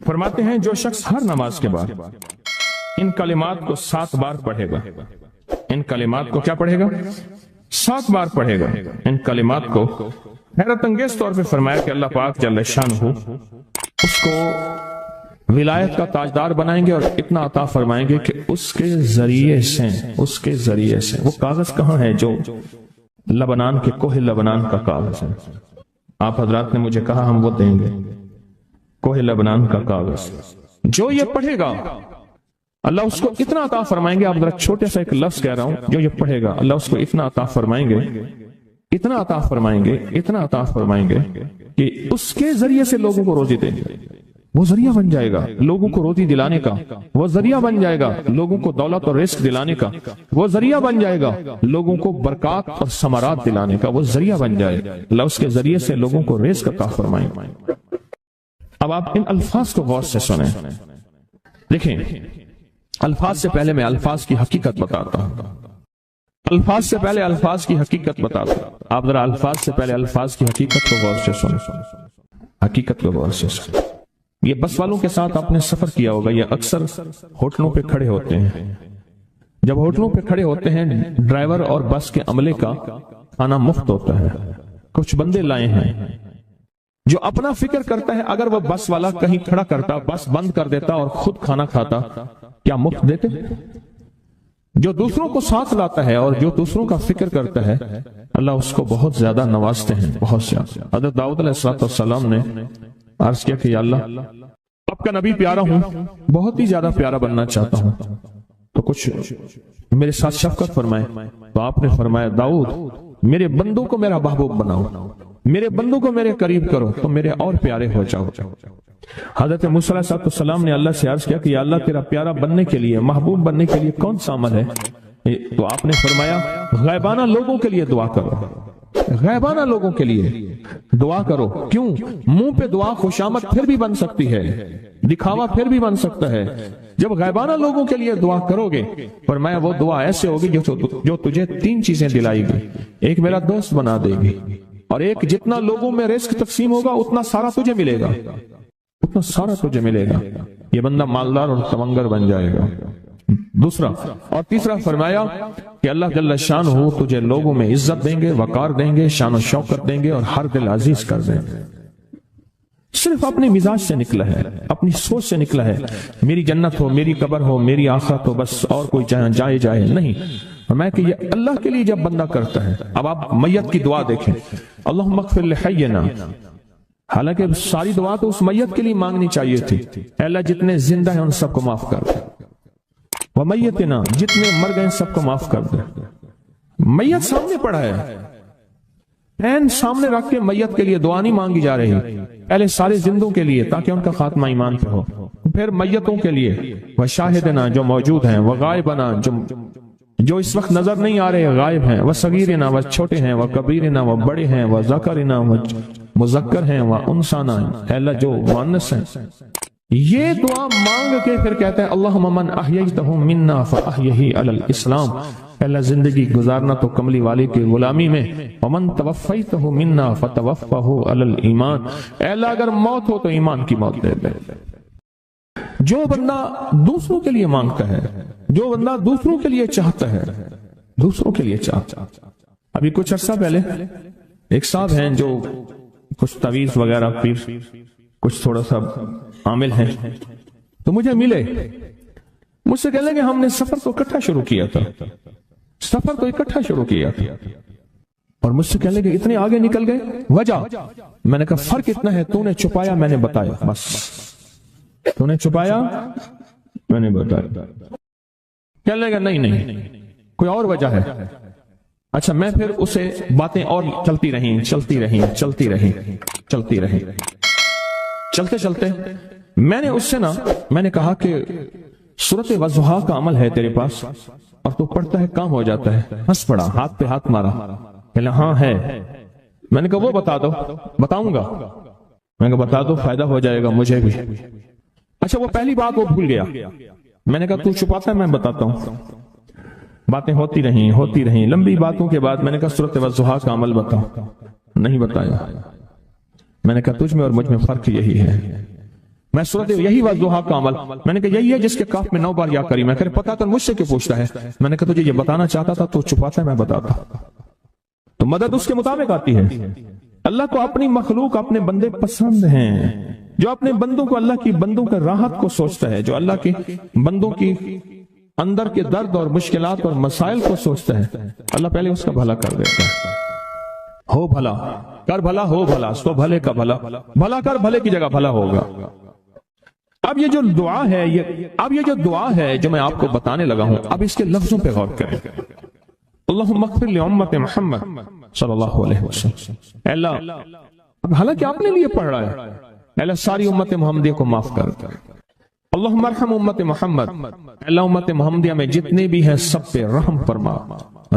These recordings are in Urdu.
فرماتے ہیں جو شخص ہر نماز کے بعد ان کلمات کو 7 بار پڑھے گا، ان کلمات کو کیا پڑھے گا؟ 7 بار پڑھے گا ان کلمات کو، حیرت انگیز طور پہ فرمایا کہ اللہ پاک جل شانہ اس کو ولایت کا تاجدار بنائیں گے اور اتنا عطا فرمائیں گے کہ اس کے ذریعے سے وہ کاغذ کہاں ہے جو لبنان کے کوہ لبنان کا کاغذ ہے؟ آپ حضرات نے مجھے کہا ہم وہ دیں گے، کوہ لبنان کا کاغذ جو یہ پڑھے گا اللہ اس کو اتنا عطا فرمائیں گے. آپ ذرا چھوٹے سا ایک لفظ کہہ رہا ہوں، جو یہ پڑھے گا اللہ اس کو اتنا عطا فرمائیں گے، اتنا عطا فرمائیں گے کہ اس کے ذریعے سے لوگوں کو روزی دیں گے. وہ ذریعہ بن جائے گا لوگوں کو روزی دلانے کا، وہ ذریعہ بن جائے گا لوگوں کو دولت اور رزق دلانے کا، وہ ذریعہ بن جائے گا لوگوں کو برکات اور ثمرات دلانے کا، وہ ذریعہ بن جائے گا. اللہ اس کے ذریعے سے لوگوں کو رزق عطا فرمائیں. اب آپ ان الفاظ کو غور سے سنیں. دیکھیں، الفاظ سے پہلے میں الفاظ کی حقیقت بتاتا ہوں. آپ ذرا الفاظ سے پہلے الفاظ کی حقیقت کو غور سے سنیں. یہ بس والوں کے ساتھ آپ نے سفر کیا ہوگا، یہ اکثر ہوٹلوں پہ کھڑے ہوتے ہیں. جب ہوٹلوں پہ کھڑے ہوتے ہیں ڈرائیور اور بس کے عملے کا کھانا مفت ہوتا ہے. کچھ بندے لائے ہیں جو اپنا فکر کرتا ہے اگر وہ بس والا کہیں کھڑا کرتا، بس بند کر دیتا اور خود کھانا کھاتا، کیا مفت دیتے؟ جو دوسروں کو ساتھ لاتا ہے اور جو دوسروں کا فکر کرتا ہے اللہ اس کو بہت زیادہ نوازتے ہیں، بہت زیادہ. حضرت داؤد علیہ السلام نے عرض کیا کہ یا اللہ آپ کا نبی پیارا ہوں، بہت ہی زیادہ پیارا بننا چاہتا ہوں، تو کچھ میرے ساتھ شفقت فرمائے. تو آپ نے فرمایا داؤد میرے بندوں کو میرا محبوب بناؤ، میرے بندوں کو میرے قریب کرو تو میرے اور پیارے ہو جاؤ. حضرت موسیٰ علیہ السلام نے اللہ سے عرض کیا کہ یا اللہ تیرا پیارا بننے کے لیے، محبوب بننے کے لیے کون سا عمل ہے؟ تو آپ نے فرمایا غیبانہ لوگوں کے لیے دعا کرو، غیبانہ لوگوں کے لیے دعا کرو. کیوں؟ منہ پہ دعا خوشامد پھر بھی بن سکتی ہے، دکھاوا پھر بھی بن سکتا ہے. جب غیبانہ لوگوں کے لیے دعا کرو گے فرمایا وہ دعا ایسے ہوگی جو تجھے 3 چیزیں دلائے گی. ایک میرا دوست بنا دے گی، اور ایک جتنا لوگوں میں رزق تقسیم ہوگا اتنا سارا تجھے ملے گا، اتنا سارا تجھے ملے گا. یہ بندہ مالدار اور تمنگر بن جائے گا. دوسرا اور تیسرا فرمایا کہ اللہ جل شانہ تجھے لوگوں میں عزت دیں گے، وقار دیں گے، شان و شوکت دیں گے اور ہر دل عزیز کر دیں گے. صرف اپنے مزاج سے نکلا ہے، اپنی سوچ سے نکلا ہے میری جنت ہو، میری قبر ہو، میری آخرت ہو، بس اور کوئی جائے نہیں. فرمایا کہ یہ اللہ کے لیے جب بندہ کرتا ہے. اب آپ میت کی دعا دیکھیں، اللہم اغفر لحینا، حالانکہ ساری دعا تو اس میت کے لیے مانگنی چاہیے تھی. اے اللہ جتنے زندہ ہیں ان سب کو معاف کر دے، ومیتنا جتنے مر گئے سب کو معاف کر دے. میت سامنے پڑا ہے، پین سامنے رکھ کے میت کے لیے دعا نہیں مانگی جا رہی، پہلے سارے زندوں کے لیے تاکہ ان کا خاتمہ ایمان پہ ہو، پھر میتوں کے لیے وشاہدنا جو موجود ہیں، وغائبنا جو اس وقت نظر نہیں آ رہے غائب ہیں، وصغیرنا وہ چھوٹے ہیں، وکبیرنا وہ بڑے ہیں، وذکرنا وہ مذکر ہیں، وانثانا اے اللہ جو مؤنث ہیں. یہ دعا مانگ کے پھر کہتا ہے اللہم من احییتہ منا فاحیہ علی الاسلام، اللہ زندگی گزارنا تو کملی والے کی غلامی میں، ومن توفیتہ منا فتوفہ علی الایمان، اے اللہ اگر موت ہو تو ایمان کی موت دے دے. جو بندہ دوسروں کے لیے مانگتا ہے، جو بندہ دوسروں کے لیے چاہتا ہے، دوسروں کے لیے چاہتا. ابھی کچھ عرصہ پہلے ایک صاحب ہیں جو کچھ تعویذ وغیرہ پیر کچھ تھوڑا سا عامل ہیں، تو مجھے ملے، مجھ سے کہنے لگے ہم نے سفر تو اکٹھا شروع کیا تھا، اور مجھ سے کہنے لگے اتنے آگے نکل گئے، وجہ؟ میں نے کہا فرق اتنا ہے، تو نے چھپایا میں نے بتایا، بس تو نے چھپایا میں نے بتایا. کہنے لگا نہیں کوئی اور وجہ ہے. اچھا میں پھر اسے باتیں اور چلتی رہیں. چلتے میں نے اس سے میں نے کہا کہ سورۃ والضحیٰ کا عمل ہے تیرے پاس اور تو پڑھتا ہے کام ہو جاتا ہے. ہنس پڑا، ہاتھ پہ ہاتھ مارا، کہنا ہاں ہے. میں نے کہا وہ بتا دو. بتاؤں گا. میں نے کہا بتا دو فائدہ ہو جائے گا مجھے بھی. اچھا وہ پہلی بات وہ بھول گیا. میں نے کہا تو چھپاتا ہے میں بتاتا ہوں. باتیں ہوتی رہیں لمبی باتوں کے بعد میں نے کہا سورۃ والضحیٰ کا عمل بتاؤ. نہیں بتایا. میں نے کہا تجھ میں اور مجھ میں فرق یہی ہے، میں صورت یہی والضحیٰ کا عمل، میں نے کہا یہی ہے جس کے کاف میں 9 بار یا کری. میں کہا پتا تو مجھ سے کیوں پوچھتا ہے؟ میں نے کہا تجھے یہ بتانا چاہتا تھا تو چھپاتا ہے، میں بتاتا. تو مدد اس کے مطابق آتی ہے. اللہ کو اپنی مخلوق اپنے بندے پسند ہیں، جو اپنے بندوں کو اللہ کی بندوں کے راحت کو سوچتا ہے، جو اللہ کے بندوں کی اندر کے درد اور مشکلات اور مسائل کو سوچتا ہے، اللہ پہلے اس کا بھلا کر دیتا ہے. ہو بھلا کر بھلا، ہو بھلا سو بھلے کا بھلا، بھلا کر بھلے کی جگہ بھلا ہوگا. اب یہ جو دعا ہے، یہ جو دعا ہے جو میں آپ کو بتانے لگا ہوں، اب اس کے لفظوں پہ غور کریں. اللہم اغفر لامت محمد صلی اللہ علیہ وسلم. اللہ، اب حالانکہ آپ نے لیے پڑھ رہا ہے، اللہ ساری امت محمدیہ کو معاف کر. اللہم ارحم امت محمد، اللہ امت محمدیہ میں جتنے بھی ہیں سب پہ رحم فرما،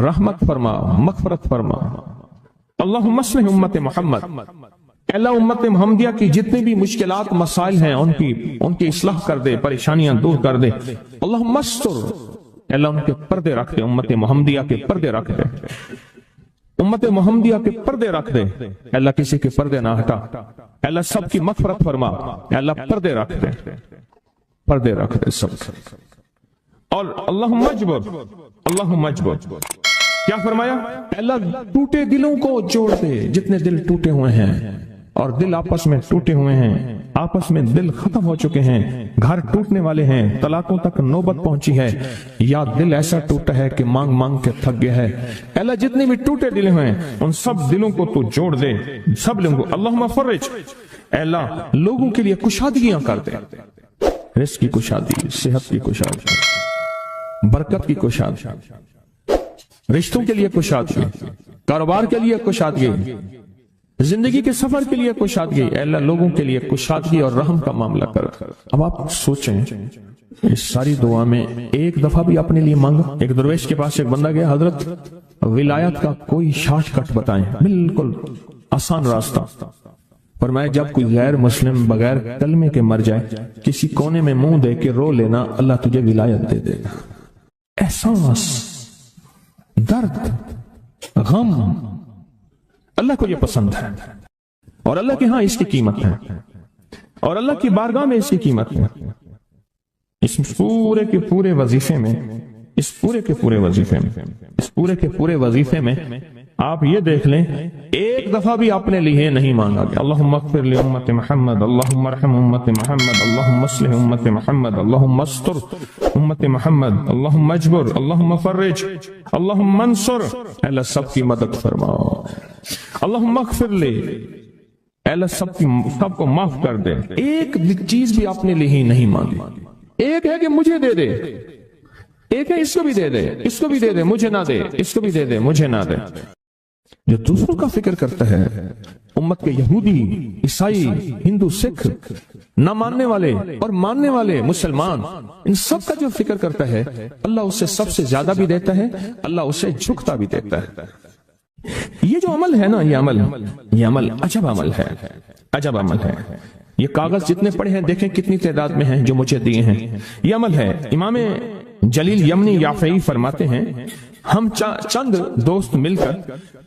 رحمت فرما، مغفرت فرما. اللہم اصلح امت محمد، اللہ امت محمدیہ کی جتنے بھی مشکلات مسائل ہیں ان کی اصلاح کر دے، پریشانیاں دور کر دے. اللہم استر، اللہ ان کے پردے رکھ دے، امت محمدیہ کے پردے رکھ دے، امت محمدیہ کے پردے رکھ دے. اللہ کسی کے پردے نہ ہٹا، اللہ سب کی مغفرت فرما، اللہ پردے رکھ دے، پردے رکھ دے سب. اور اللہم اجبر، اللہم اجبر، کیا فرمایا؟ اللہ ٹوٹے دلوں کو جوڑ دے، جتنے دل ٹوٹے ہوئے ہیں اور دل آپس میں ٹوٹے ہوئے ہیں، آپس میں دل ختم ہو چکے ہیں، گھر ٹوٹنے والے ہیں، طلاقوں تک نوبت پہنچی ہے، یا دل ایسا ٹوٹا ہے کہ مانگ مانگ کے تھک گیا ہے. اللہ جتنے بھی ٹوٹے دل ہیں ان سب دلوں کو تو جوڑ دے، سب لوگوں کو. اللہم فرج، اللہ لوگوں کے لیے کشادگیاں کر دے، رزق کی کشادگی، صحت کی کشادگی، برکت کی کشادگی، رشتوں کے لیے کشادگی، کاروبار کے لیے کشادگی، زندگی کے سفر کے لیے کشادگی. اے اللہ لوگوں کے لیے کشادگی اور رحم کا معاملہ کر. اب آپ سوچیں اس ساری دعا میں ایک دفعہ بھی اپنے لیے مانگا. ایک درویش کے پاس ایک بندہ گیا، حضرت ولایت کا کوئی شارٹ کٹ بتائیں، بالکل آسان راستہ. فرمایا جب کوئی غیر مسلم بغیر کلمے کے مر جائے، کسی کونے میں منہ دے کے رو لینا، اللہ تجھے ولایت دے دے گا. احساس، درد، غم، اللہ کو یہ پسند ہے، اور اللہ کے ہاں اس کی قیمت ہے، اور اللہ کی بارگاہ میں اس کی قیمت ہے. اس پورے کے پورے وظیفے میں، اس پورے کے پورے وظیفے میں آپ یہ دیکھ لیں ایک دفعہ بھی اپنے لیے نہیں مانگا گیا. اللہم اغفر لامت محمد، اللہم ارحم امت محمد، اللہم اصلح امت محمد، اللہم استر امت محمد، اللہم اجبر، اللہم فرج، اللہم منصر، اللہ سب کی مدد فرماؤ. اللہم اغفر لے، اللہ سب کو معاف کر دے. ایک چیز بھی اپنے لیے ہی نہیں مانگی. ایک ہے کہ مجھے دے دے، ایک ہے اس کو بھی دے دے، اس کو بھی دے دے، مجھے نہ دے، اس کو بھی دے دے، مجھے نہ دے. جو دوسروں کا فکر کرتا ہے، امت کے یہودی، عیسائی، ہندو، سکھ، نہ ماننے والے اور ماننے والے مسلمان، ان سب کا جو فکر کرتا ہے، اللہ اسے سب سے زیادہ بھی دیتا ہے، اللہ اسے جھکتا بھی دیتا ہے. یہ جو عمل ہے نا، یہ عمل عجب عمل ہے، عجب عمل ہے. یہ کاغذ جتنے پڑے ہیں دیکھیں کتنی تعداد میں ہیں جو مجھے دیے ہیں. یہ عمل ہے. امام جلیل یمنی یافعی فرماتے ہیں ہم چند دوست مل کر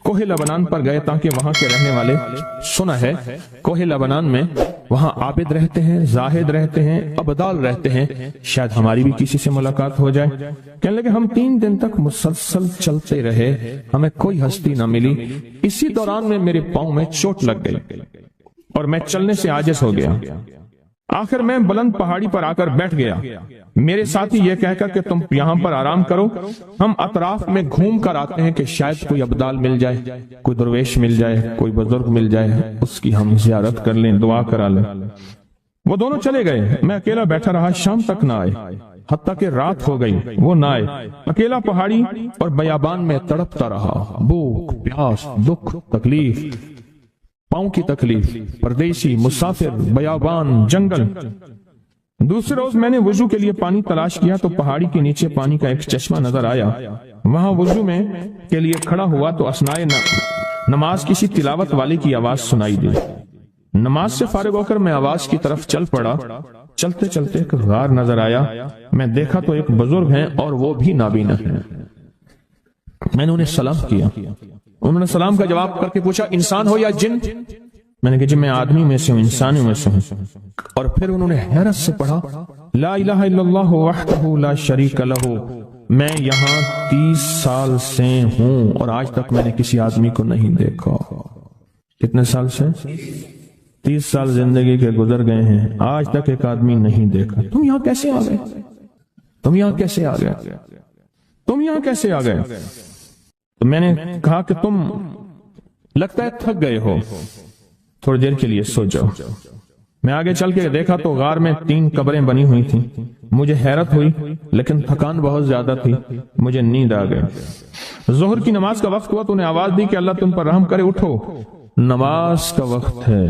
کوہ لبنان پر گئے تاکہ وہاں کے رہنے والے، سنا ہے کوہ لبنان میں وہاں عابد رہتے ہیں، زاہد رہتے ہیں، ابدال رہتے ہیں، شاید ہماری بھی کسی سے ملاقات ہو جائے. کہنے لگے ہم 3 دن تک مسلسل چلتے رہے، ہمیں کوئی ہستی نہ ملی. اسی دوران میں میرے پاؤں میں چوٹ لگ گئی اور میں چلنے سے عاجز ہو گیا. آخر میں بلند پہاڑی پر آ کر بیٹھ گیا. میرے ساتھی یہ کہہ کر کہ تم یہاں پر آرام کرو، ہم اطراف میں گھوم کر آتے ہیں کہ شاید کوئی ابدال مل جائے، کوئی درویش مل جائے، کوئی بزرگ مل جائے، اس کی ہم زیارت کر لیں، دعا کرا لیں. وہ دونوں چلے گئے، میں اکیلا بیٹھا رہا. شام تک نہ آئے، حتیٰ کہ رات ہو گئی، وہ نہ آئے. اکیلا پہاڑی اور بیابان میں تڑپتا رہا. بھوک، پیاس، دکھ، تکلیف، پاؤں کی تکلیف، پردیسی، مسافر، بیابان، جنگل. دوسرے روز میں نے وضو کے لیے پانی تلاش کیا تو پہاڑی کے نیچے پانی کا ایک چشمہ نظر آیا. وہاں وضو میں کے لیے کھڑا ہوا تو اثناء نماز کسی تلاوت والے کی آواز سنائی دی. نماز سے فارغ ہو کر میں آواز کی طرف چل پڑا. چلتے چلتے ایک غار نظر آیا. میں دیکھا تو ایک بزرگ ہیں اور وہ بھی نابینا ہیں. میں نے انہیں سلام کیا. انہوں نے سلام کا جواب کر کے پوچھا انسان ہو یا جن؟ میں نے کہا جی میں آدمی میں سے ہوں، انسانوں میں سے ہوں۔ اور پھر انہوں نے حیرت سے پڑھا لا الہ الا اللہ وحدہ لا شریک لہ، میں یہاں 30 سال سے ہوں اور آج تک میں نے کسی آدمی کو نہیں دیکھا۔ کتنے سال سے؟ 30 سال زندگی کے گزر گئے ہیں، آج تک ایک آدمی نہیں دیکھا۔ تم یہاں کیسے آ گئے؟ تم یہاں کیسے آ گئے؟ تم یہاں کیسے آ گئے؟ تو میں نے کہا کہ تم لگتا ہے تھک گئے ہو، تھوڑی دیر کے لیے سو جاؤ۔ میں آگے چل کے دیکھا تو غار میں 3 قبریں بنی ہوئی تھیں۔ مجھے حیرت ہوئی لیکن تھکان بہت زیادہ تھی، مجھے نیند آ گئی۔ ظہر کی نماز کا وقت ہوا تو انہیں آواز دی کہ اللہ تم پر رحم کرے، اٹھو نماز کا وقت ہے۔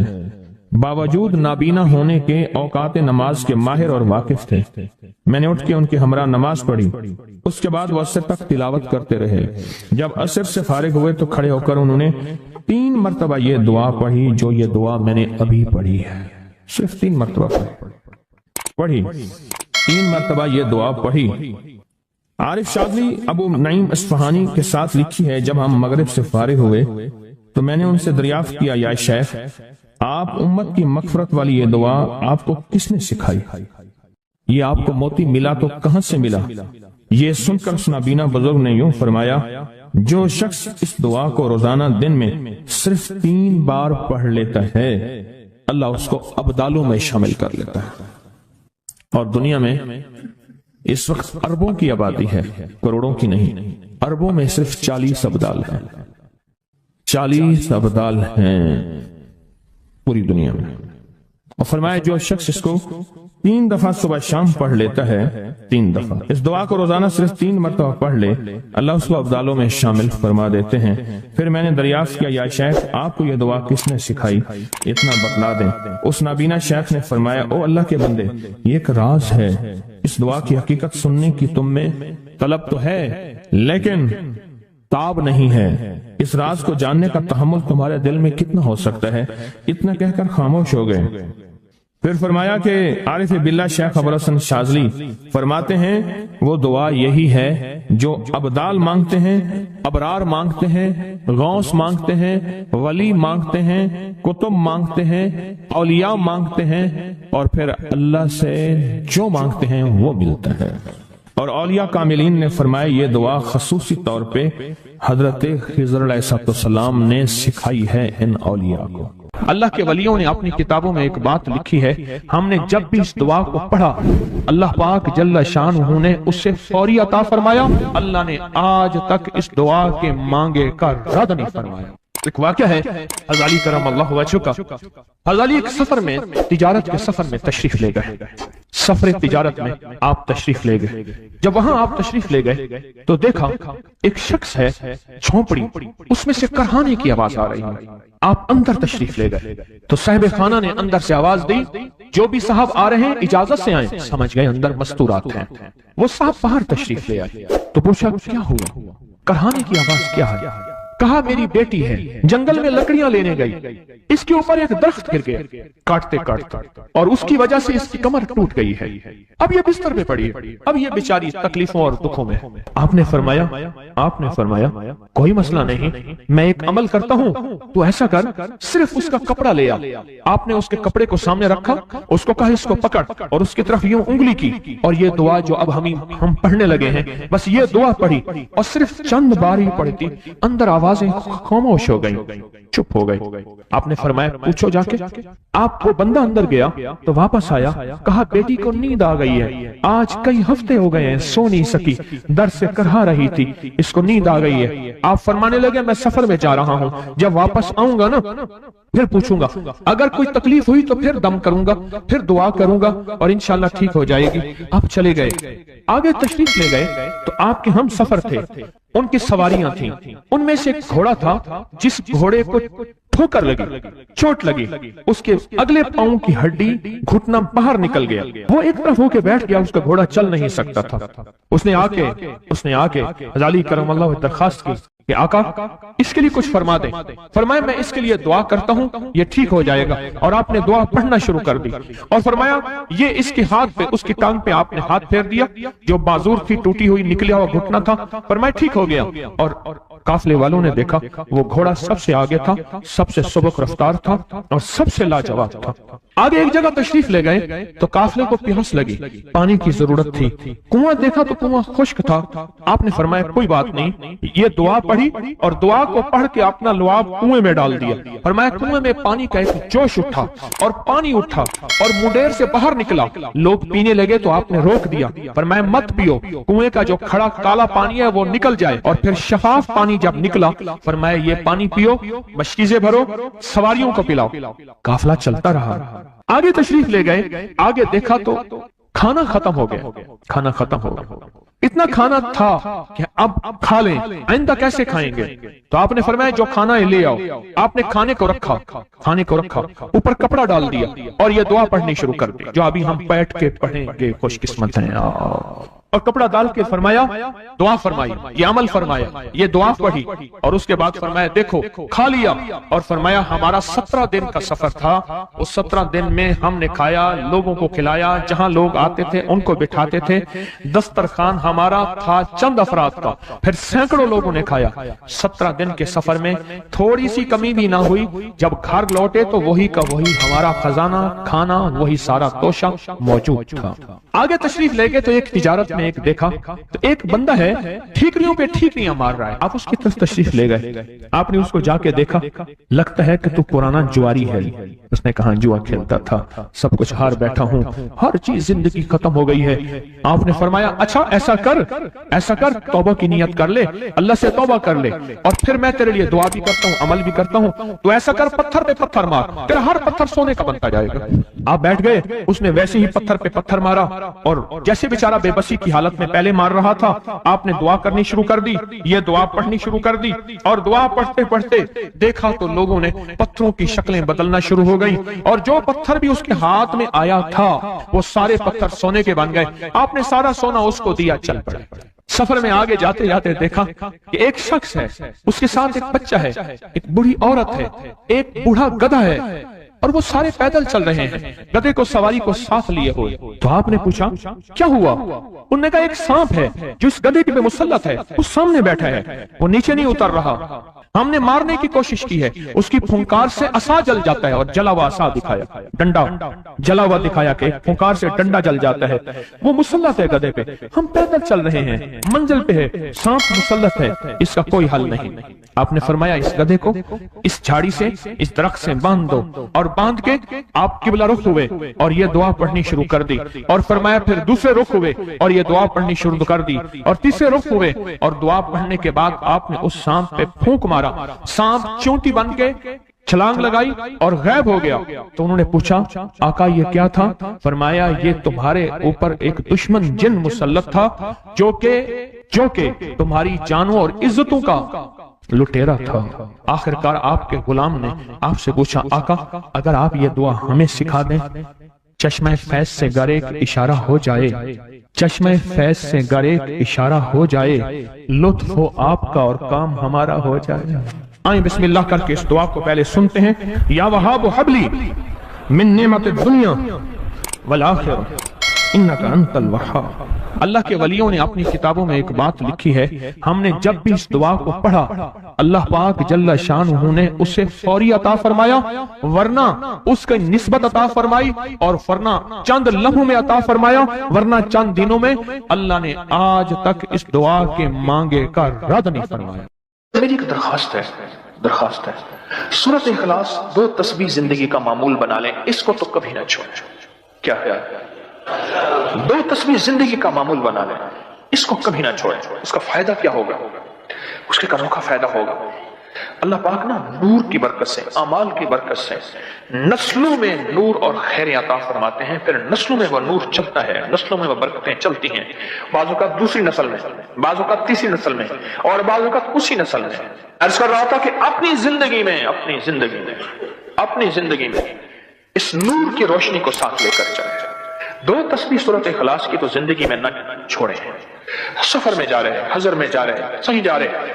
باوجود نابینا ہونے کے اوقات نماز کے ماہر اور واقف تھے۔ میں نے اٹھ کے ان کے ہمراہ نماز پڑھی، اس کے بعد وہ عصر تک تلاوت کرتے رہے۔ جب عصر سے فارغ ہوئے تو کھڑے ہو کر انہوں نے 3 مرتبہ یہ دعا پڑھی جو یہ دعا میں نے ابھی پڑھی ہے، صرف 3 مرتبہ پڑھی، 3 مرتبہ یہ دعا پڑھی۔ عارف شاذلی ابو نعیم اصفہانی کے ساتھ لکھی ہے جب ہم مغرب سے فارغ ہوئے تو میں نے ان سے دریافت کیا یا شیخ آپ امت کی مغفرت والی یہ دعا آپ کو کس نے سکھائی؟ یہ آپ کو موتی ملا تو کہاں سے ملا؟ یہ سن کر اس نابینا بزرگ نے یوں فرمایا جو شخص اس دعا کو روزانہ دن میں صرف 3 بار پڑھ لیتا ہے اللہ اس کو ابدالوں میں شامل کر لیتا ہے۔ اور دنیا میں اس وقت اربوں کی آبادی ہے، کروڑوں کی نہیں، اربوں میں صرف 40 ابدال ہیں، 40 ابدال ہیں پوری دنیا میں۔ اور فرمایا جو شخص اس کو 3 دفعہ صبح شام پڑھ لیتا ہے، 3 دفعہ اس دعا کو روزانہ صرف 3 مرتبہ پڑھ لے اللہ اس کو ابدالوں میں شامل فرما دیتے ہیں۔ پھر میں نے دریافت کیا یا شیخ آپ کو یہ دعا کس نے سکھائی؟ اتنا بتلا دیں۔ اس نابینا شیخ نے فرمایا او اللہ کے بندے یہ ایک راز ہے، اس دعا کی حقیقت سننے کی تم میں طلب تو ہے لیکن تاب نہیں ہے، اس راز کو جاننے کا تحمل تمہارے دل میں کتنا ہو سکتا ہے؟ اتنا کہہ کر خاموش ہو گئے۔ پھر فرمایا کہ عارف باللہ شیخ ابو الحسن شاذلی فرماتے ہیں وہ دعا یہی ہے جو ابدال مانگتے ہیں، ابرار مانگتے ہیں، غوث مانگتے ہیں، ولی مانگتے ہیں، کتب مانگتے ہیں، اولیاء مانگتے ہیں، اور پھر اللہ سے جو مانگتے ہیں وہ ملتا ہے۔ اور اولیاء کاملین نے فرمایا یہ دعا خصوصی طور پہ حضرت خضر علیہ السلام نے سکھائی ہے ان اولیاء کو۔ اللہ کے ولیوں نے اپنی کتابوں میں ایک بات لکھی ہے، ہم نے جب بھی اس دعا کو پڑھا اللہ پاک جل شانہ نے اس سے فوری عطا فرمایا، اللہ نے آج تک اس دعا کے مانگے کا رد نہیں فرمایا۔ ایک واقعہ ہے حضرت علی کرم اللہ وجہہ کا۔ حضرت علی ایک سفر میں تجارت کے سفر میں تشریف لے گئے، سفر تجارت میں آپ تشریف لے گئے۔ جب وہاں آپ تشریف لے گئے تو دیکھا ایک شخص ہے جھونپڑی، اس میں سے کرہانے کی آواز آ رہی ہے۔ آپ اندر تشریف لے گئے تو صاحب خانہ نے اندر سے آواز دی جو بھی صاحب آ رہے ہیں اجازت سے آئیں۔ سمجھ گئے اندر مستورات ہیں۔ وہ صاحب باہر تشریف لے آئے تو پوچھا کیا ہوا، کرہانے کی آواز کیا ہے؟ کہا میری بیٹی ہے جنگل میں لکڑیاں لینے گئی، اس کے اوپر ایک درخت گر گیا کاٹتے کاٹتے اور اس کی وجہ سے اس کی کمر ٹوٹ گئی ہے، اب یہ بستر پہ پڑی ہے، اب یہ بیچاری تکلیفوں اور دکھوں میں۔ آپ نے فرمایا کوئی مسئلہ نہیں، میں ایک عمل کرتا ہوں، تو ایسا کر صرف اس کا کپڑا لے آ۔ آپ نے اس کے کپڑے کو سامنے رکھا، اس کو کہا اس کو پکڑ، اور اس کی طرف یوں انگلی کی اور یہ دعا جو اب ہم پڑھنے لگے ہیں بس یہ دعا پڑھی اور صرف چند بار ہی پڑھی تھی، اندر آوازیں خاموش ہو گئیں، چپ ہو گئے۔ آپ نے فرمایا پوچھو جا کے۔ آپ وہ بندہ اندر گیا تو واپس آیا، کہا بیٹی کو نیند آ گئی ہے، آج کئی ہفتے ہو گئے ہیں سو نہیں سکی، در سے کرہا رہی تھی، اس کو نیند آ گئی ہے۔ آپ فرمانے لگے میں سفر میں جا رہا ہوں، جب واپس آؤں گا نا پھر پوچھوں گا، اگر کوئی تکلیف ہوئی تو پھر دم کروں گا، پھر دعا کروں گا اور انشاءاللہ ٹھیک ہو جائے گی۔ آپ چلے گئے، آگے تشریف لے گئے تو آپ کے ہم سفر تھے، ان کی سواریاں تھیں، ان میں سے ایک گھوڑا تھا جس گھوڑے کو ٹھوکر لگی، چوٹ لگی، اس کے اگلے پاؤں کی ہڈی گھٹنا باہر نکل گیا، وہ ایک طرف ہو کے بیٹھ گیا، اس کا گھوڑا چل نہیں سکتا تھا۔ اس نے آ کے حضرت علی کرم اللہ درخواست کی کہ آقا اس کے لیے کچھ فرما دیں. فرمایا میں اس کے لیے دعا کرتا ہوں یہ ٹھیک ہو جائے گا. اور آپ نے دعا پڑھنا شروع کر دی اور فرمایا یہ اس کے ہاتھ پہ اس کی ٹانگ پہ آپ نے ہاتھ پھیر دیا جو معذور تھی ٹوٹی ہوئی نکلیا ہوا گھٹنا تھا. فرمایا ٹھیک ہو گیا. اور قافلے والوں نے دیکھا وہ گھوڑا سب سے آگے تھا, سب سے سبک رفتار تھا اور سب سے لاجواب تھا. آگے ایک جگہ تشریف لے گئے تو قافلے کو پیاس لگی, پانی کی ضرورت تھی. کنواں دیکھا تو کنواں خشک تھا. آپ نے فرمایا کوئی بات نہیں, یہ دعا پڑھی اور دعا کو پڑھ کے اپنا لعاب کنویں میں ڈال دیا. فرمایا کنویں میں پانی کا ایک جوش اٹھا اور پانی اٹھا اور منڈیر سے باہر نکلا. لوگ پینے لگے تو آپ نے روک دیا. فرمایا مت پیو, کنویں کا جو کھڑا کالا پانی ہے وہ نکل جائے اور پھر شفاف پانی جب نکلا فرمایا یہ پانی پیو, مشکیزیں بھرو, سواریوں کو پلاؤ. قافلہ چلتا رہا. آگے تشریف لے گئے, آگے دیکھا تو کھانا ختم ہو گیا. کھانا ختم ہو گیا, اتنا کھانا تھا کہ اب کھا لیں, آئندہ کیسے کھائیں گے. تو آپ نے فرمایا جو کھانا ہے لے آؤ. آپ نے کھانے کو رکھا, کھانے کو رکھا, اوپر کپڑا ڈال دیا اور یہ دعا پڑھنی شروع کر دی جو ابھی ہم بیٹھ کے پڑھیں گے. خوش قسمت ہیں. اور کپڑا ڈال کے فرمایا دعا فرمائی, یہ عمل فرمایا, یہ دعا پڑھی اور اس کے بعد فرمایا دیکھو کھا لیا. اور فرمایا ہمارا 17 دن کا سفر تھا, اس 17 دن میں ہم نے کھایا, لوگوں کو کھلایا, جہاں لوگ آتے تھے ان کو بٹھاتے تھے. دسترخوان ہمارا تھا چند افراد کا, پھر سینکڑوں لوگوں نے کھایا. 17 دن کے سفر میں تھوڑی سی کمی بھی نہ ہوئی. جب گھر لوٹے تو وہی کا وہی ہمارا خزانہ, کھانا, وہی سارا توشہ موجود تھا. آگے تشریف لے گئے تو ایک تجارت میں ایک دیکھا تو ایک بندہ ہے ٹھیکریوں پہ ٹھیکریاں مار رہا ہے. آپ اس کی طرف تشریف لے گئے, آپ نے اس کو جا کے دیکھا, لگتا ہے کہ تو پرانا جواری ہے. اس نے کہا جوا کھیلتا تھا, سب کچھ ہار بیٹھا ہوں, ہر چیز زندگی ختم ہو گئی ہے. آپ نے فرمایا اچھا ایسا کر توبہ کی نیت کر لے, اللہ سے توبہ کر لے اور پھر میں تیرے لیے دعا بھی کرتا ہوں, عمل بھی کرتا ہوں. تو ایسا کر پتھر پہ پتھر مار, تیرا ہر پتھر سونے کا بنتا جائے گا. آپ بیٹھ گئے, اس نے ویسے ہی پتھر پہ پتھر مارا اور جیسے بیچارہ بے بسی کی حالت میں پہلے مار رہا تھا آپ نے دعا کرنی شروع کر دی, یہ دعا پڑھنی شروع کر دی. اور دعا پڑھتے پڑھتے دیکھا تو لوگوں نے پتھروں کی شکلیں بدلنا شروع ہو گئی اور جو پتھر بھی اس کے ہاتھ میں آیا تھا وہ سارے پتھر سونے کے بن گئے. آپ نے سارا سونا اس کو دیا, چل پڑے. سفر میں آگے جاتے جاتے دیکھا کہ ایک شخص ہے, اس کے ساتھ ایک بچہ ہے, ایک بوڑھی عورت ہے, ایک بوڑھا گدھا ہے اور وہ سارے پیدل چل رہے ہیں, گدھے کو سواری کو ساتھ لیے ہوئے. تو آپ نے پوچھا کیا ہوا؟ انہوں نے کہا ایک سانپ ہے جو اس گدھے پہ مسلط ہے, اس سامنے بیٹھا ہے, وہ نیچے نہیں اتر رہا. ہم نے مارنے کی کوشش کی ہے, اس کی پھونکار سے عصا جل جاتا ہے. اور جلا ہوا عصا دکھایا, ڈنڈا جلا ہوا دکھایا کہ پھونکار سے ڈنڈا جل جاتا ہے. وہ مسلط ہے گدھے پہ, ہم پیدل چل رہے ہیں, منزل پہ ہے, سانپ مسلط ہے, اس کا کوئی حل نہیں. آپ نے فرمایا اس گدھے کو اس جھاڑی سے, اس درخت سے باندھ دو. اور باندھ کے آپ قبلہ رخ ہوئے اور یہ دعا پڑھنی شروع کر دی. اور فرمایا پھر دوسرے رخ ہوئے اور یہ دعا پڑھنی شروع کر دی. اور تیسرے رخ ہوئے اور دعا پڑھنے کے بعد آپ نے اس سانپ پہ پھونک مارا. سانپ چونٹی بن کے چھلانگ لگائی اور غائب ہو گیا. تو انہوں نے پوچھا آقا یہ کیا تھا؟ فرمایا یہ تمہارے اوپر ایک دشمن جن مسلط تھا جو کہ تمہاری جانوں اور عزتوں کا لٹیرا تھا. آخرکار آپ کے غلام نے آپ سے پوچھا آقا اگر آپ یہ دعا ہمیں سکھا دیں, چشمہ فیض سے گر ایک اشارہ ہو جائے, چشمہ فیض سے گر ایک اشارہ ہو جائے, لطف ہو آپ کا اور کام ہمارا ہو جائے. آئیں بسم اللہ کر کے اس دعا کو پہلے سنتے ہیں. یا وہاب حبلی من نعمت الدنیا والآخرہ انک انت الوہاب. اللہ کے ولیوں نے اپنی کتابوں میں ایک بات لکھی ہے, ہم نے جب بھی اس دعا کو پڑھا اللہ پاک جل شانہ نے اسے فوری عطا فرمایا, ورنہ اس کی نسبت عطا فرمائی, اور ورنہ چند لمحوں میں عطا فرمایا, ورنہ چند دنوں میں. اللہ نے آج تک اس دعا کے مانگے کا رد نہیں فرمایا. میری ایک درخواست ہے سورۃ اخلاص 2 تسبیح زندگی کا معمول بنا لیں, اس کو تو کبھی نہ چھوڑیں. کیا خیال ہے؟ 2 تسبیح زندگی کا معمول بنا لیں, اس کو کبھی نہ چھوڑیں. اس کا فائدہ کیا ہوگا؟ اس کے انوکھا فائدہ ہوگا. اللہ پاک نا نور کی برکت سے, اعمال کی برکت سے نسلوں میں نور اور خیر عطا فرماتے ہیں. پھر نسلوں میں وہ نور چلتا ہے, نسلوں میں وہ برکتیں چلتی ہیں. بعض اوقات دوسری نسل میں, بعض اوقات تیسری نسل میں, اور بعض اوقات اسی نسل میں. عرض کر رہا تھا کہ اپنی زندگی میں اس نور کی روشنی کو ساتھ لے کر چلیں. 2 تسبیح سورۃ اخلاص کی تو زندگی میں نہ چھوڑیں. سفر میں جا رہے ہیں, حضر میں جا رہے ہیں, صحیح جا رہے ہیں,